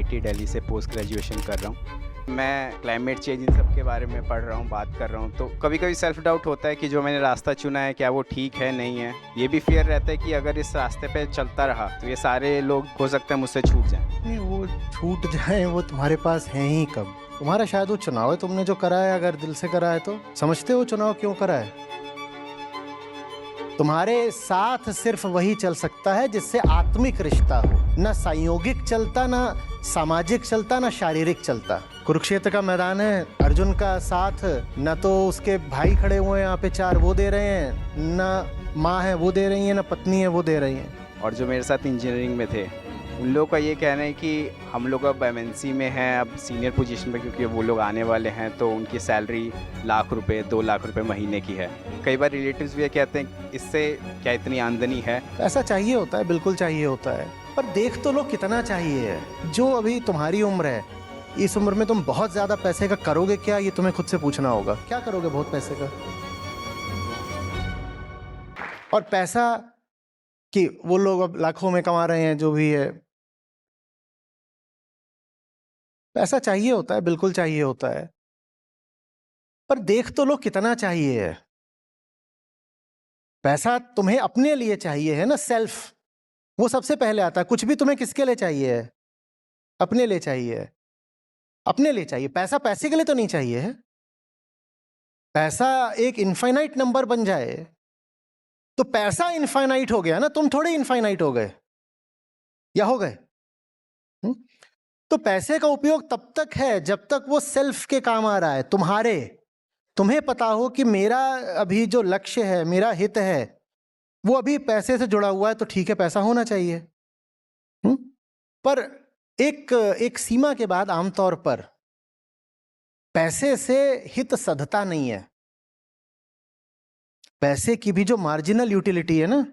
IIT Delhi से post graduation कर रहा हूँ। मैं क्लाइमेट चेंज इन सब के बारे में पढ़ रहा हूँ, बात कर रहा हूँ, तो कभी-कभी सेल्फ डाउट होता है कि जो मैंने रास्ता चुना है क्या वो ठीक है, नहीं है। ये भी फ़ियर रहता है कि अगर इस रास्ते पे चलता रहा तो ये सारे लोग हो सकता है मुझसे छूट जाएँ। नहीं, वो छूट जाए वो तुम्हारे पास है ही कब? तुम्हारा शायद वो चुनाव है, तुमने जो करा है, अगर दिल से करा है तो समझते हो चुनाव क्यों करा है? तुम्हारे साथ सिर्फ वही चल सकता है जिससे आत्मिक रिश्ता हो, ना संयोगिक चलता, ना सामाजिक चलता, ना शारीरिक चलता। कुरुक्षेत्र का मैदान है, अर्जुन का साथ न तो उसके भाई खड़े हुए हैं यहाँ पे 4 वो दे रहे हैं, ना माँ है वो दे रही है, ना पत्नी है वो दे रही है। और जो मेरे साथ इंजीनियरिंग में थे, उन लोगों का ये कहना है कि हम लोग अब एमएनसी में हैं, अब सीनियर पोजीशन पे, क्योंकि वो लोग आने वाले हैं तो उनकी सैलरी लाख रुपए 2 लाख रुपए महीने की है। कई बार रिलेटिव्स भी ये कहते हैं इससे क्या इतनी आमदनी है। ऐसा चाहिए होता है, बिल्कुल चाहिए होता है, पर देख तो लो कितना चाहिए है। जो अभी तुम्हारी उम्र है, इस उम्र में तुम बहुत ज्यादा पैसे का करोगे क्या, ये तुम्हें खुद से पूछना होगा। क्या करोगे बहुत पैसे का? और पैसा कि वो लोग अब लाखों में कमा रहे हैं, जो भी है, पैसा चाहिए होता है, बिल्कुल चाहिए होता है, पर देख तो लो कितना चाहिए है। पैसा तुम्हें अपने लिए चाहिए है ना, सेल्फ, वो सबसे पहले आता है। कुछ भी तुम्हें किसके लिए चाहिए है? अपने लिए चाहिए है, अपने लिए चाहिए। पैसा पैसे के लिए तो नहीं चाहिए है। पैसा एक इनफाइनाइट नंबर बन जाए तो पैसा इनफाइनाइट हो गया ना, तुम थोड़े इनफाइनाइट हो गए या हो गए। तो पैसे का उपयोग तब तक है जब तक वो सेल्फ के काम आ रहा है, तुम्हारे। तुम्हें पता हो कि मेरा अभी जो लक्ष्य है, मेरा हित है, वो अभी पैसे से जुड़ा हुआ है, तो ठीक है, पैसा होना चाहिए। पर एक एक सीमा के बाद आमतौर पर पैसे से हित सधता नहीं है। पैसे की भी जो मार्जिनल यूटिलिटी है ना,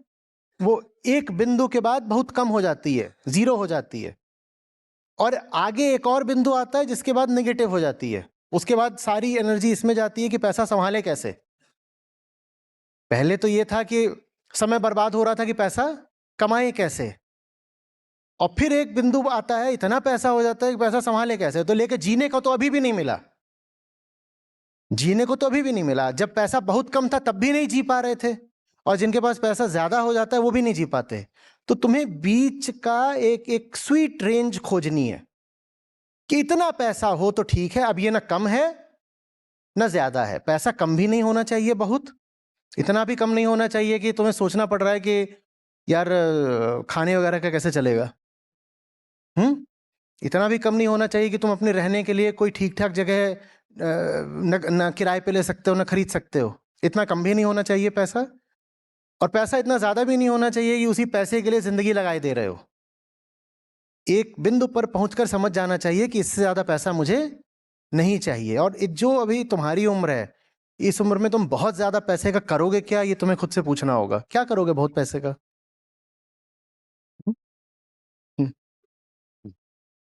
वो एक बिंदु के बाद बहुत कम हो जाती है, 0 हो जाती है, और आगे एक और बिंदु आता है जिसके बाद नेगेटिव हो जाती है। उसके बाद सारी एनर्जी इसमें जाती है कि पैसा संभाले कैसे। पहले तो ये था कि समय बर्बाद हो रहा था कि पैसा कमाए कैसे, और फिर एक बिंदु आता है, इतना पैसा हो जाता है कि पैसा संभाले कैसे। तो लेके जीने को तो अभी भी नहीं मिला, जीने को तो अभी भी नहीं मिला। जब पैसा बहुत कम था तब भी नहीं जी पा रहे थे, और जिनके पास पैसा ज्यादा हो जाता है वो भी नहीं जी पाते। तो तुम्हें बीच का एक एक स्वीट रेंज खोजनी है कि इतना पैसा हो तो ठीक है, अब ये ना कम है ना ज्यादा है। पैसा कम भी नहीं होना चाहिए, बहुत इतना भी कम नहीं होना चाहिए कि तुम्हें सोचना पड़ रहा है कि यार खाने वगैरह का कैसे चलेगा। इतना भी कम नहीं होना चाहिए कि तुम अपने रहने के लिए कोई ठीक ठाक जगह न किराए पे ले सकते हो, न खरीद सकते हो। इतना कम भी नहीं होना चाहिए पैसा, और पैसा इतना ज्यादा भी नहीं होना चाहिए कि उसी पैसे के लिए जिंदगी लगाए दे रहे हो। एक बिंदु पर पहुंचकर समझ जाना चाहिए कि इससे ज्यादा पैसा मुझे नहीं चाहिए। और जो अभी तुम्हारी उम्र है, इस उम्र में तुम बहुत ज्यादा पैसे का करोगे क्या, ये तुम्हें खुद से पूछना होगा। क्या करोगे बहुत पैसे का?